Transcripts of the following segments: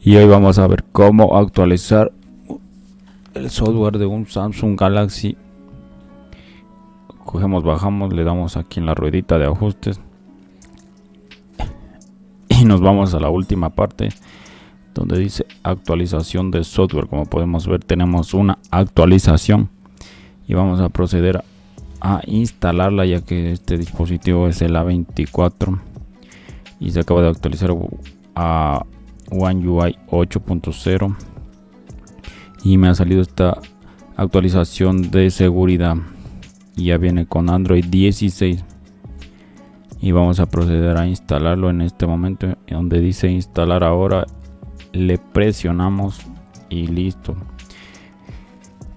Y hoy vamos a ver cómo actualizar el software de un Samsung Galaxy. Cogemos, bajamos, le damos aquí en la ruedita de ajustes y nos vamos a la última parte donde dice actualización de software. Como podemos ver, tenemos una actualización y vamos a proceder a instalarla, ya que este dispositivo es el A24 y se acaba de actualizar a One UI 8.0 y me ha salido esta actualización de seguridad y ya viene con Android 16 y vamos a proceder a instalarlo. En este momento, donde dice instalar ahora, le presionamos y listo.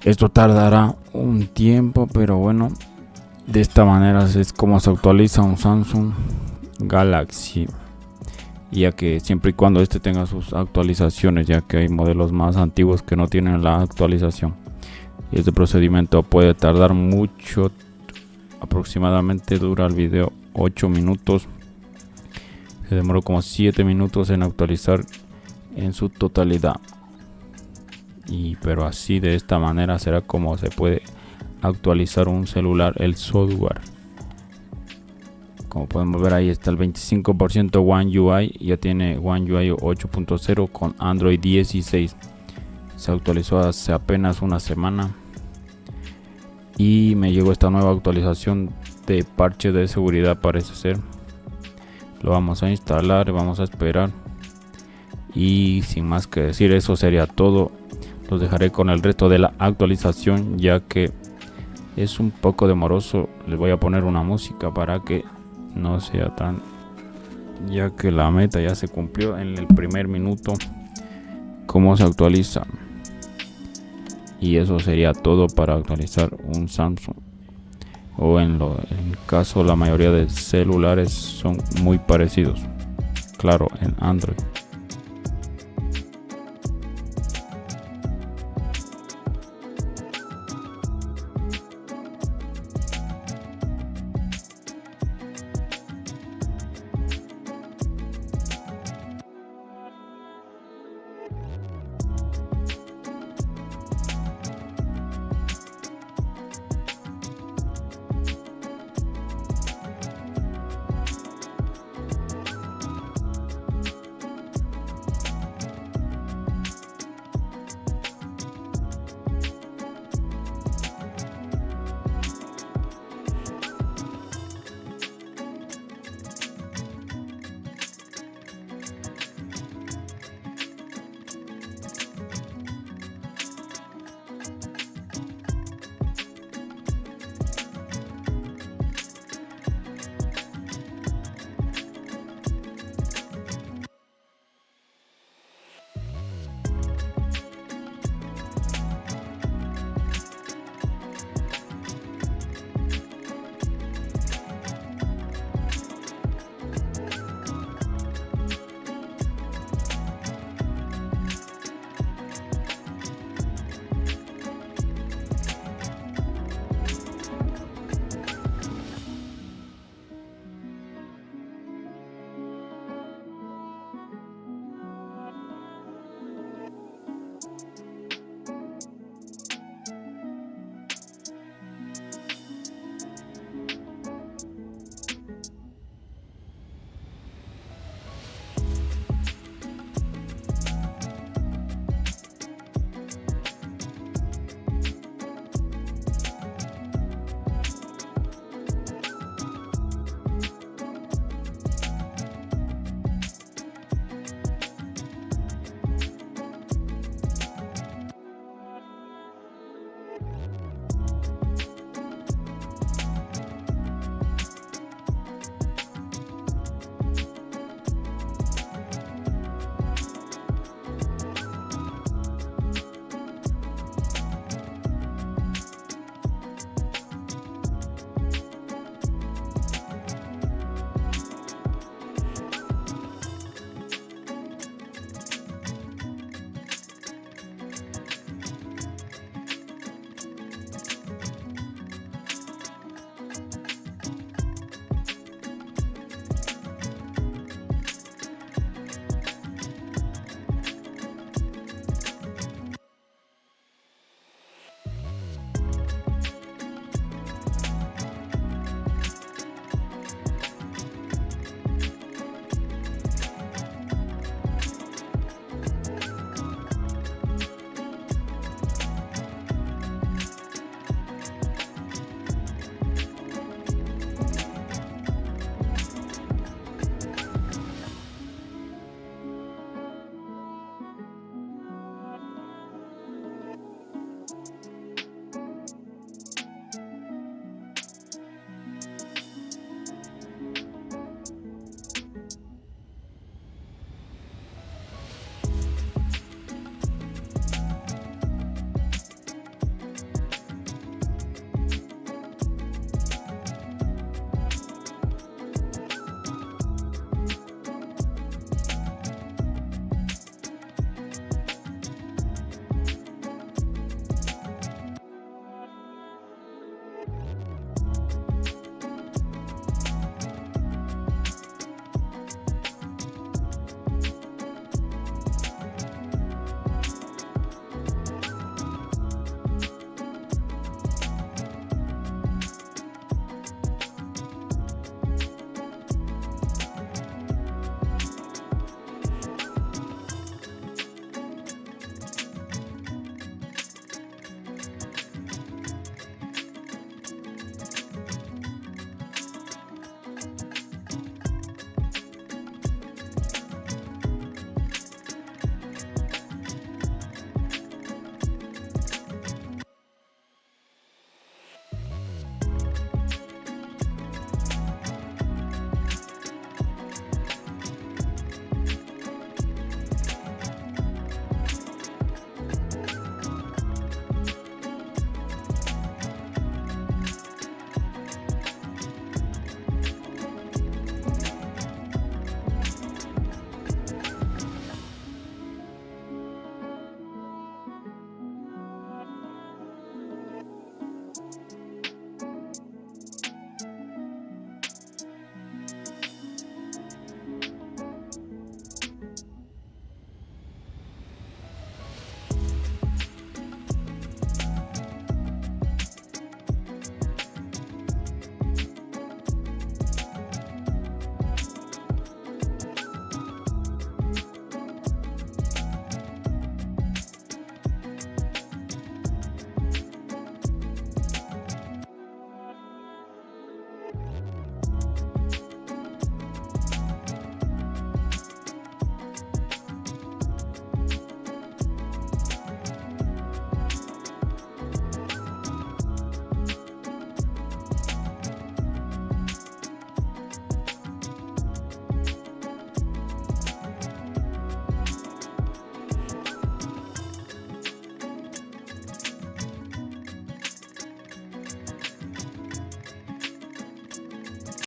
Esto tardará un tiempo, pero bueno, de esta manera es como se actualiza un Samsung Galaxy, ya que siempre y cuando este tenga sus actualizaciones, ya que hay modelos más antiguos que no tienen la actualización y este procedimiento puede tardar mucho. Aproximadamente dura el video 8 minutos, se demoró como 7 minutos en actualizar en su totalidad. Pero así, de esta manera será como se puede actualizar un celular, el software. Como podemos ver, ahí está el 25% One UI, ya tiene One UI 8.0 con Android 16. Se actualizó hace apenas una semana y me llegó esta nueva actualización de parche de seguridad, parece ser. Lo vamos a instalar, vamos a esperar y sin más que decir, eso sería todo. Los dejaré con el resto de la actualización, ya que es un poco demoroso. Les voy a poner una música para que no sea tan, ya que la meta ya se cumplió en el primer minuto cómo se actualiza. Y eso sería todo para actualizar un Samsung, o en el caso la mayoría de celulares son muy parecidos, claro, en Android.